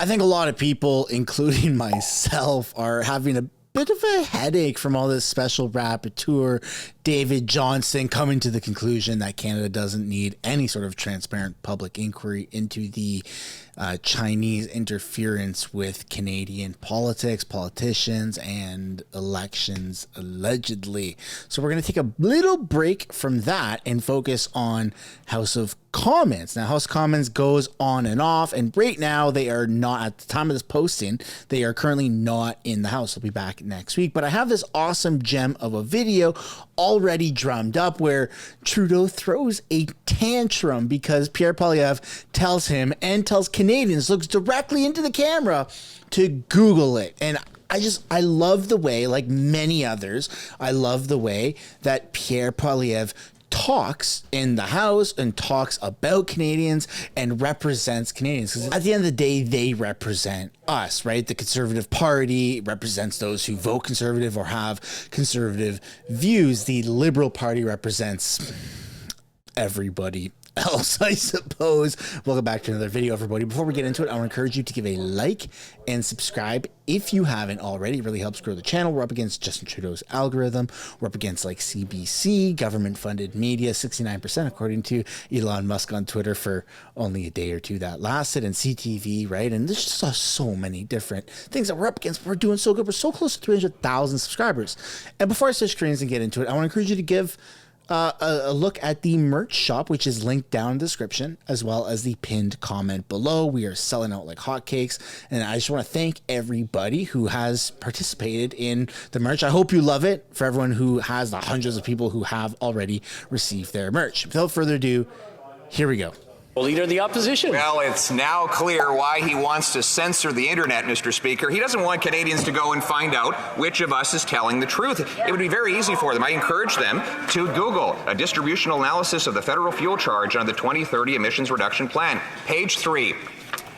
I think a lot of people, including myself, are having a bit of a headache from all this special rapporteur David Johnston coming to the conclusion that Canada doesn't need any sort of transparent public inquiry into the Chinese interference with Canadian politics, politicians, and elections, allegedly. So we're going to take a little break from that and focus on House of Commons. Now, House of Commons goes on and off, and right now they are not, at the time of this posting, they are currently not in the House. They'll be back next week. But I have this awesome gem of a video already drummed up where Trudeau throws a tantrum because Pierre Poilievre tells him and tells Canadians, looks directly into the camera, to Google it. And I love the way, like many others, I love the way that Pierre Poilievre talks in the House and talks about Canadians and represents Canadians. Because at the end of the day, they represent us, right? The Conservative Party represents those who vote Conservative or have conservative views. The Liberal Party represents everybody else, I suppose. Welcome back to another video, everybody. Before we get into it, I want to encourage you to give a like and subscribe if you haven't already. It really helps grow the channel. We're up against Justin Trudeau's algorithm. We're up against like CBC, government-funded media, 69% according to Elon Musk on Twitter for only a day or two that lasted, and CTV, right? And there's just so many different things that we're up against. We're doing so good. We're so close to 300,000 subscribers. And before I switch screens and get into it, I want to encourage you to give a look at the merch shop, which is linked down in the description, as well as the pinned comment below. We are selling out like hotcakes, and I just want to thank everybody who has participated in the merch. I hope you love it. For everyone who has, the hundreds of people who have already received their merch. Without further ado, here we go. Leader of the opposition. Well, it's now clear why he wants to censor the internet, Mr. Speaker. He doesn't want Canadians to go and find out which of us is telling the truth. It would be very easy for them. I encourage them to Google a distributional analysis of the federal fuel charge on the 2030 emissions reduction plan. Page 3.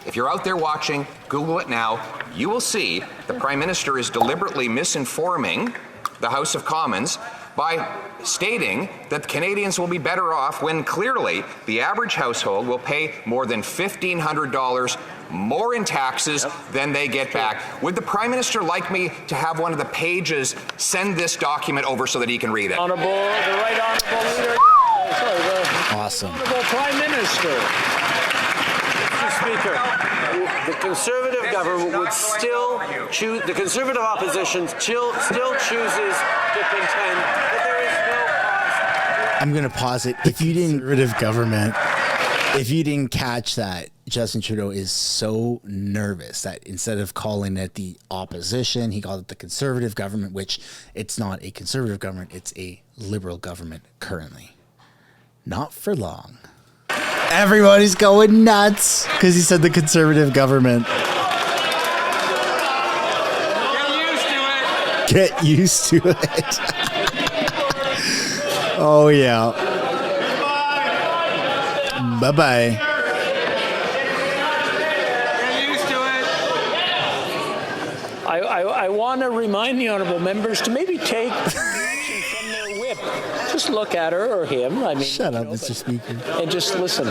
If you're out there watching, Google it now. You will see the Prime Minister is deliberately misinforming the House of Commons by stating that Canadians will be better off when clearly the average household will pay more than $1,500 more in taxes than they get back. Would the Prime Minister like me to have one of the pages send this document over so that he can read it? Honourable, the right honourable leader. Awesome. Honourable Prime Minister. Mr. Speaker, the Conservative government would still choose, the Conservative opposition still chooses to contend that there is no cause. I'm going to pause it. If you didn't, Conservative government, if you didn't catch that, Justin Trudeau is so nervous that instead of calling it the opposition, he called it the Conservative government, which it's not a Conservative government, it's a Liberal government currently. Not for long. Everybody's going nuts because he said the Conservative government. Get used to it. Oh, yeah. Bye-bye. Get used to it. I want to remind the honourable members to maybe take direction from their whip. Just look at her or him. I mean, Shut up, Mr. Speaker. and just listen.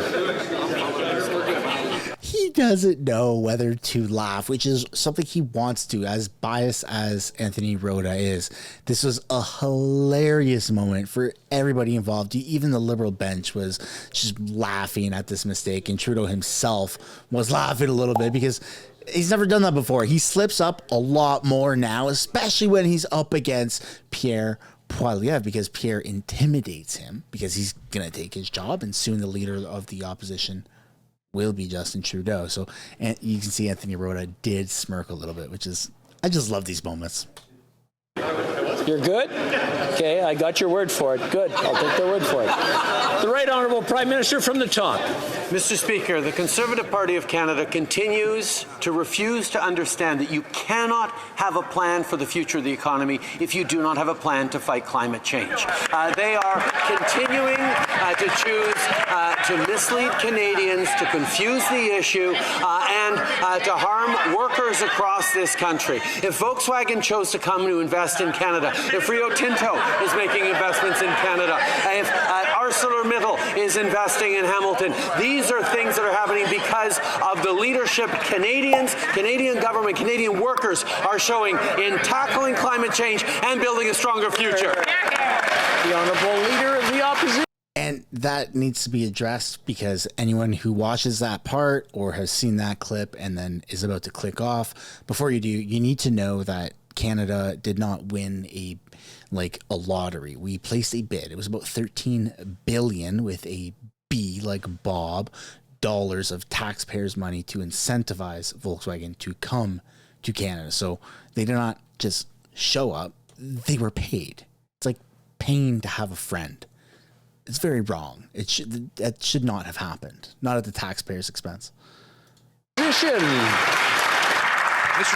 He doesn't know whether to laugh, which is something he wants to, as biased as Anthony Rota is. This was a hilarious moment for everybody involved. Even the Liberal bench was just laughing at this mistake, and Trudeau himself was laughing a little bit because he's never done that before. He slips up a lot more now, especially when he's up against Pierre Poilievre, because Pierre intimidates him because he's going to take his job, and soon the leader of the opposition will be Justin Trudeau. So, and you can see Anthony Rota did smirk a little bit, which is, I just love these moments. You're good? Okay, I got your word for it. Good. I'll take their word for it. The right honourable Prime Minister from the top. Mr. Speaker, the Conservative Party of Canada continues to refuse to understand that you cannot have a plan for the future of the economy if you do not have a plan to fight climate change. They are continuing to choose to mislead Canadians, to confuse the issue, and to harm workers across this country. If Volkswagen chose to come to invest in Canada, Canada, if Rio Tinto is making investments in Canada, if ArcelorMittal is investing in Hamilton, these are things that are happening because of the leadership Canadian government, Canadian workers are showing in tackling climate change and building a stronger future. The Honourable Leader of the Opposition. And that needs to be addressed, because anyone who watches that part or has seen that clip and then is about to click off, before you do, you need to know that Canada did not win a lottery. We placed a bid. It was about 13 billion with a B like Bob dollars of taxpayers' money to incentivize Volkswagen to come to Canada. So they did not just show up, they were paid. It's like paying to have a friend. It's very wrong. That should not have happened. Not at the taxpayers' expense. Mr.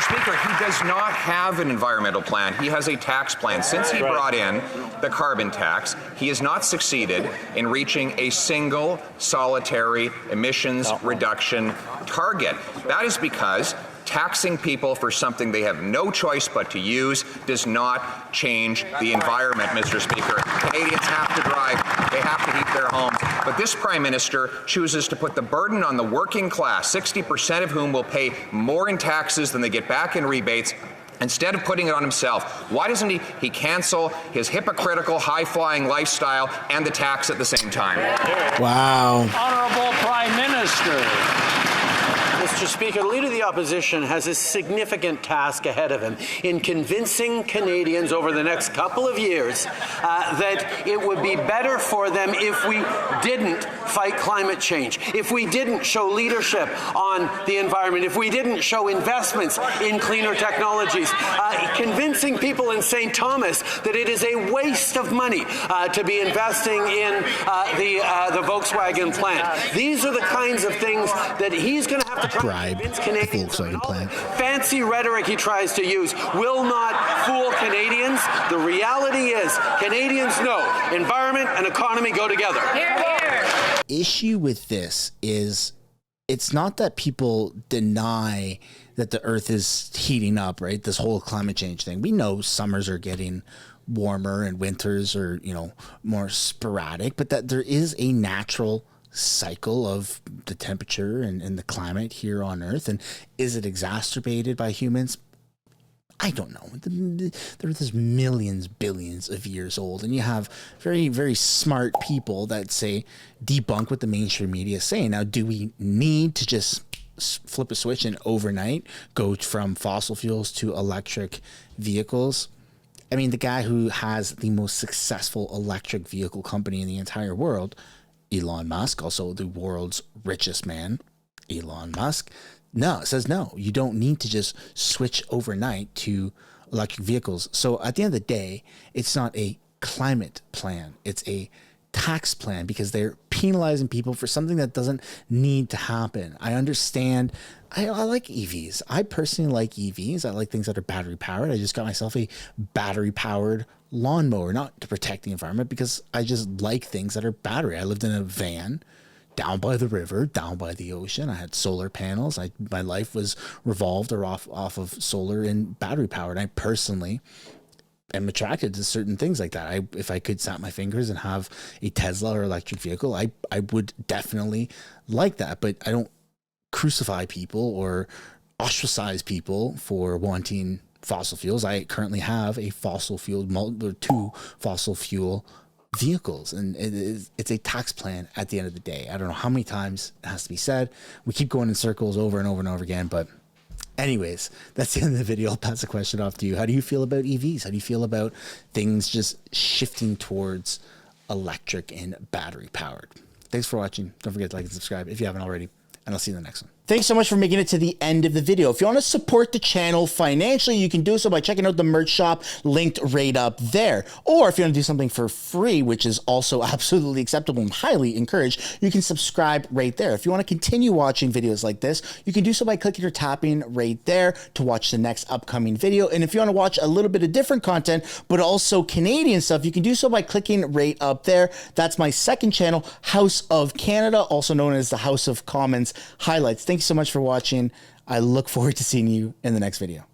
Speaker, he does not have an environmental plan. He has a tax plan. Since he brought in the carbon tax, he has not succeeded in reaching a single solitary emissions reduction target. That is because taxing people for something they have no choice but to use does not change the environment, Mr. Speaker. Canadians have to drive. They have to heat their homes. But this Prime Minister chooses to put the burden on the working class, 60% of whom will pay more in taxes than they get back in rebates, instead of putting it on himself. Why doesn't he cancel his hypocritical, high-flying lifestyle and the tax at the same time? Wow. Honourable Prime Minister. Mr. Speaker, the Leader of the Opposition has a significant task ahead of him in convincing Canadians over the next couple of years that it would be better for them if we didn't fight climate change, if we didn't show leadership on the environment, if we didn't show investments in cleaner technologies, convincing people in St. Thomas that it is a waste of money to be investing in the Volkswagen plant. These are the kinds of things that he's going to have to bribe the Volkswagen plant. Fancy rhetoric he tries to use will not fool Canadians. The reality is Canadians know environment and economy go together. Hear, hear. Issue with this is it's not that people deny that the earth is heating up, right? This whole climate change thing. We know summers are getting warmer and winters are, more sporadic, but that there is a natural cycle of the temperature and the climate here on Earth. And is it exacerbated by humans? I don't know. The Earth is millions, billions of years old, and you have very, very smart people that say debunk what the mainstream media is saying. Now, do we need to just flip a switch and overnight go from fossil fuels to electric vehicles? I mean, the guy who has the most successful electric vehicle company in the entire world, Elon Musk, also the world's richest man, Elon Musk, says no, you don't need to just switch overnight to electric vehicles. So at the end of the day, it's not a climate plan. It's a tax plan, because they're penalizing people for something that doesn't need to happen. I understand. I like EVs. I personally like EVs. I like things that are battery powered. I just got myself a battery powered lawnmower, not to protect the environment, because I just like things that are battery. I lived in a van down by the river, down by the ocean. I had solar panels. My life was revolved or off of solar and battery powered. I personally am attracted to certain things like that. If I could snap my fingers and have a Tesla or electric vehicle, I would definitely like that. But I don't crucify people or ostracize people for wanting fossil fuels. I currently have a fossil fuel, two fossil fuel vehicles, and it's a tax plan at the end of the day. I don't know how many times it has to be said. We keep going in circles over and over and over again, but anyways, that's the end of the video. I'll pass the question off to you. How do you feel about EVs? How do you feel about things just shifting towards electric and battery powered? Thanks for watching. Don't forget to like and subscribe if you haven't already, and I'll see you in the next one. Thanks so much for making it to the end of the video. If you want to support the channel financially, you can do so by checking out the merch shop linked right up there. Or if you want to do something for free, which is also absolutely acceptable and highly encouraged, you can subscribe right there. If you want to continue watching videos like this, you can do so by clicking or tapping right there to watch the next upcoming video. And if you want to watch a little bit of different content, but also Canadian stuff, you can do so by clicking right up there. That's my second channel, House of Canada, also known as the House of Commons Highlights. Thank you so much for watching. I look forward to seeing you in the next video.